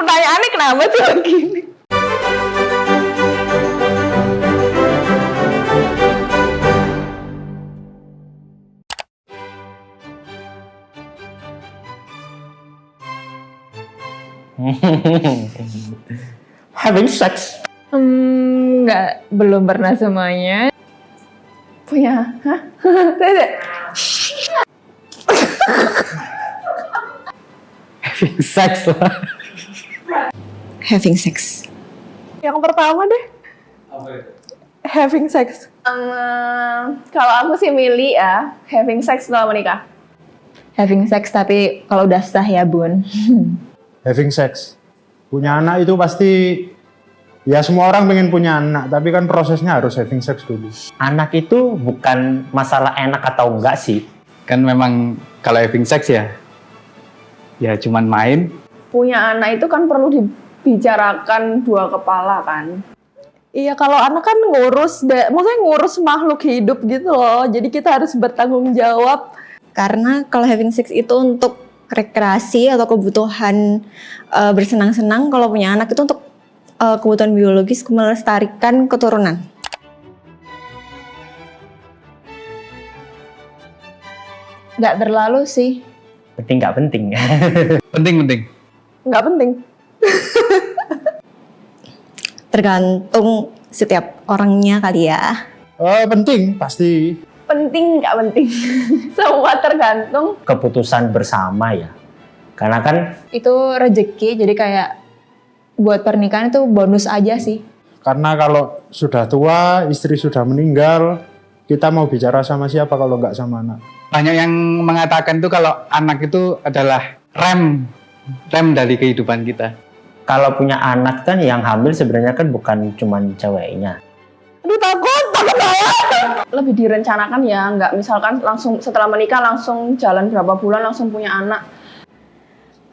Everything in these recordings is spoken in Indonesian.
pertanyaannya kenapa sih begini? Having sex. Nggak, belum pernah semuanya. Punya, hah? Tidak. Having sex lah. Having sex. Yang pertama deh. Apa itu? Having sex. Kalau aku sih milih ya, having sex setelah menikah. Having sex tapi kalau udah sah ya bun. Having sex. Punya anak itu pasti, ya semua orang pengen punya anak, tapi kan prosesnya harus having sex dulu. Anak itu bukan masalah enak atau enggak sih. Kan memang kalau having sex ya cuman main. Punya anak itu kan perlu dibicarakan dua kepala kan. Iya, kalau anak kan maksudnya ngurus makhluk hidup gitu loh. Jadi kita harus bertanggung jawab. Karena kalau having sex itu untuk rekreasi atau kebutuhan bersenang-senang, kalau punya anak itu untuk kebutuhan biologis melestarikan keturunan. Nggak terlalu sih. Penting nggak penting. Penting. Nggak penting. Tergantung setiap orangnya kali ya. Penting, pasti. Penting nggak penting. Semua tergantung. Keputusan bersama ya. Karena kan Itu rezeki, jadi kayak buat pernikahan itu bonus aja sih. Karena kalau sudah tua, istri sudah meninggal, kita mau bicara sama siapa kalau nggak sama anak? Banyak yang mengatakan tuh kalau anak itu adalah rem dari kehidupan kita. kalau punya anak kan yang hamil sebenarnya kan bukan cuman ceweknya. Aduh takut saya. Lebih direncanakan ya, nggak misalkan langsung setelah menikah langsung jalan berapa bulan langsung punya anak.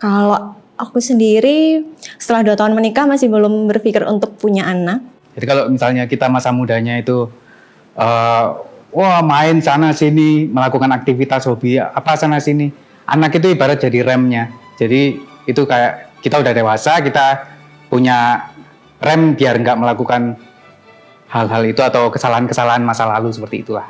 Kalau aku sendiri setelah 2 tahun menikah masih belum berpikir untuk punya anak. Jadi kalau misalnya kita masa mudanya itu main sana sini, melakukan aktivitas hobi apa sana sini, anak itu ibarat jadi remnya. Jadi itu kayak kita udah dewasa, kita punya rem biar nggak melakukan hal-hal itu atau kesalahan-kesalahan masa lalu seperti itulah.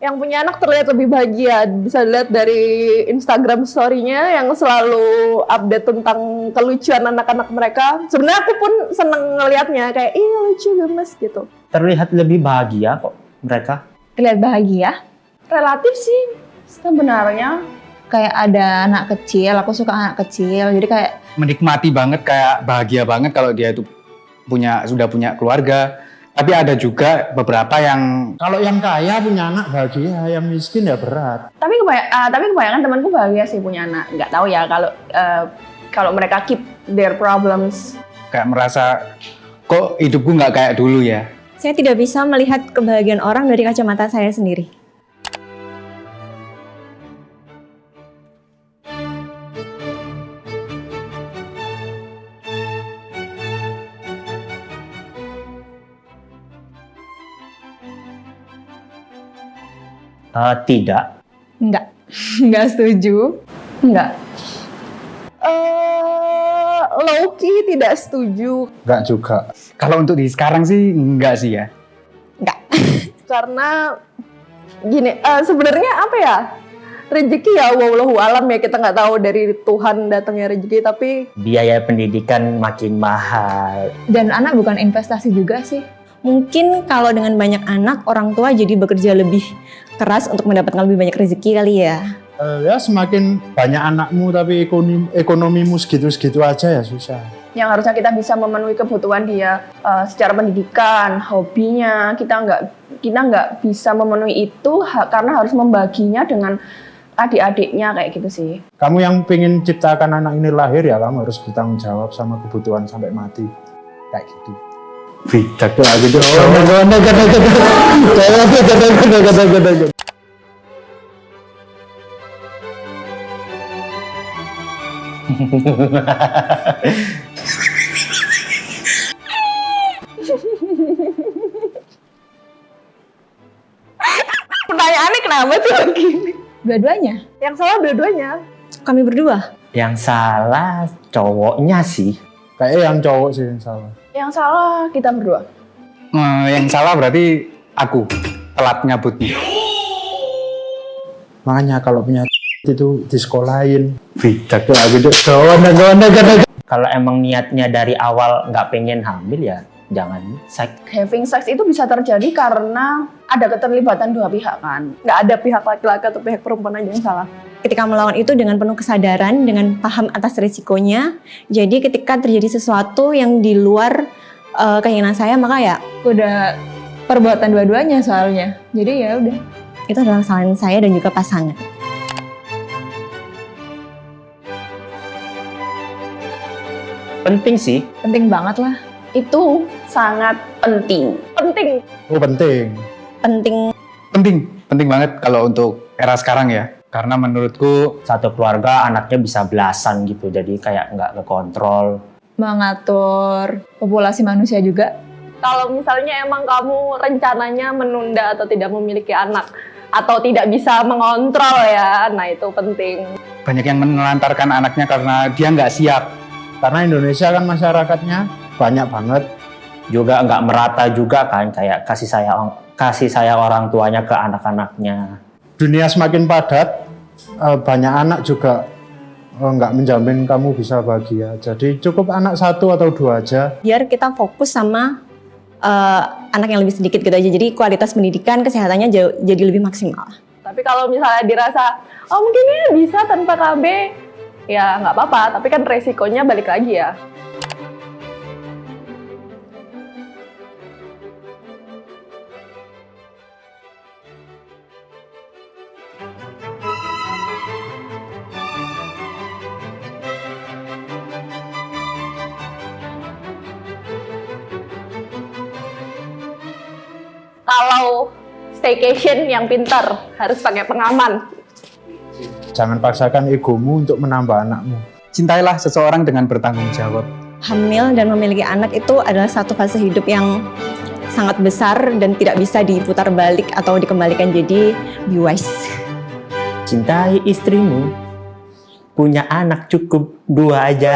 Yang punya anak terlihat lebih bahagia, bisa dilihat dari Instagram story-nya yang selalu update tentang kelucuan anak-anak mereka. Sebenarnya aku pun seneng ngelihatnya, kayak ih lucu gemes gitu. Terlihat lebih bahagia kok mereka. Terlihat bahagia. Relatif sih sebenarnya. Kayak ada anak kecil, aku suka anak kecil. Jadi kayak Menikmati banget, kayak bahagia banget kalau dia itu sudah punya keluarga. Tapi ada juga beberapa yang Kalau yang kaya punya anak bahagia, yang miskin ya berat. Tapi kebanyakan temanku bahagia sih punya anak. Nggak tahu ya kalau mereka keep their problems. kayak merasa kok hidupku nggak kayak dulu ya. saya tidak bisa melihat kebahagiaan orang dari kacamata saya sendiri. Tidak. Enggak. Enggak setuju. Enggak. Low-key tidak setuju. Enggak juga. Kalau untuk di sekarang sih enggak sih ya. Enggak. Karena gini, sebenarnya apa ya? Rezeki ya wallahu alam ya, kita nggak tahu dari Tuhan datangnya rezeki, tapi Biaya pendidikan makin mahal. Dan anak bukan investasi juga sih. Mungkin kalau dengan banyak anak, orang tua jadi bekerja lebih keras untuk mendapatkan lebih banyak rezeki kali ya. Ya semakin banyak anakmu tapi ekonomimu segitu-segitu aja ya susah. yang harusnya kita bisa memenuhi kebutuhan dia secara pendidikan, hobinya, kita nggak bisa memenuhi itu karena harus membaginya dengan adik-adiknya kayak gitu sih. Kamu yang pengen ciptakan anak ini lahir ya kamu harus bertanggung jawab sama kebutuhan sampai mati. Kayak gitu. Bijak tuh aku tuh. Kenapa tuh begini? Dua-duanya. Yang salah dua-duanya. Kami berdua. Yang salah cowoknya sih. Kayaknya yang cowok sih yang salah. Yang salah kita berdua. Yang salah berarti aku telat nyabutnya. Makanya kalau punya itu disekolahin. Bijak Tuh aku gak Kalau emang niatnya dari awal nggak pengen hamil ya jangan seks. Having sex itu bisa terjadi karena ada keterlibatan dua pihak kan. Nggak ada pihak laki-laki atau pihak perempuan aja yang salah. Ketika melakukan itu dengan penuh kesadaran, dengan paham atas risikonya. Jadi ketika terjadi sesuatu yang di luar keinginan saya, maka ya Udah perbuatan dua-duanya soalnya. Jadi ya udah. itu adalah kesalahan saya dan juga pasangan. Penting sih. Penting banget lah. Itu sangat penting. Penting. Oh penting. Penting Penting banget kalau untuk era sekarang ya. Karena menurutku Satu keluarga anaknya bisa belasan gitu, jadi kayak nggak kekontrol. Mengatur populasi manusia juga. Kalau misalnya emang kamu rencananya menunda atau tidak memiliki anak atau tidak bisa mengontrol ya, nah itu penting. banyak yang menelantarkan anaknya karena dia nggak siap. Karena Indonesia kan masyarakatnya banyak banget. Juga nggak merata juga kan, kayak kasih sayang orang tuanya ke anak-anaknya. Dunia semakin padat, banyak anak juga nggak menjamin kamu bisa bahagia. Jadi cukup anak 1 atau 2 aja. biar kita fokus sama anak yang lebih sedikit gitu aja. Jadi kualitas pendidikan, kesehatannya jadi lebih maksimal. Tapi kalau misalnya dirasa, oh mungkin ini bisa tanpa KB, ya nggak apa-apa. Tapi kan resikonya balik lagi ya. Kalau staycation yang pintar harus pakai pengaman. Jangan paksakan egomu untuk menambah anakmu. Cintailah seseorang dengan bertanggung jawab. Hamil dan memiliki anak itu adalah satu fase hidup yang sangat besar dan tidak bisa diputar balik atau dikembalikan. Jadi be wise. Cintai istrimu, punya anak cukup 2 aja.